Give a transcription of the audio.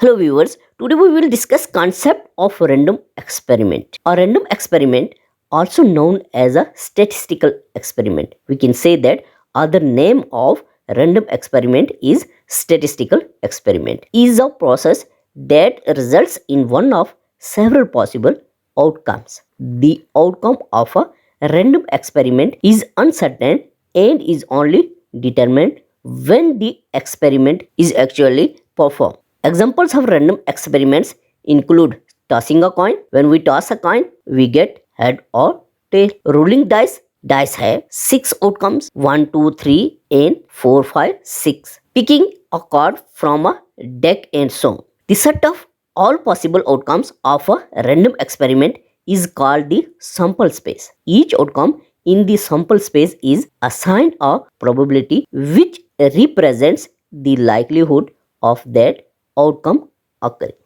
Hello viewers, today we will discuss concept of random experiment. A random experiment, also known as a statistical experiment. We can say that other name of random experiment is statistical experiment. Is a process that results in one of several possible outcomes. The outcome of a random experiment is uncertain and is only determined when the experiment is actually performed. Examples of random experiments include tossing a coin. When we toss a coin, we get head or tail. Rolling dice. Dice have 6 outcomes 1, 2, 3, and 4, 5, 6. Picking a card from a deck and so on. The set of all possible outcomes of a random experiment is called the sample space. Each outcome in the sample space is assigned a probability which represents the likelihood of that outcome occurring.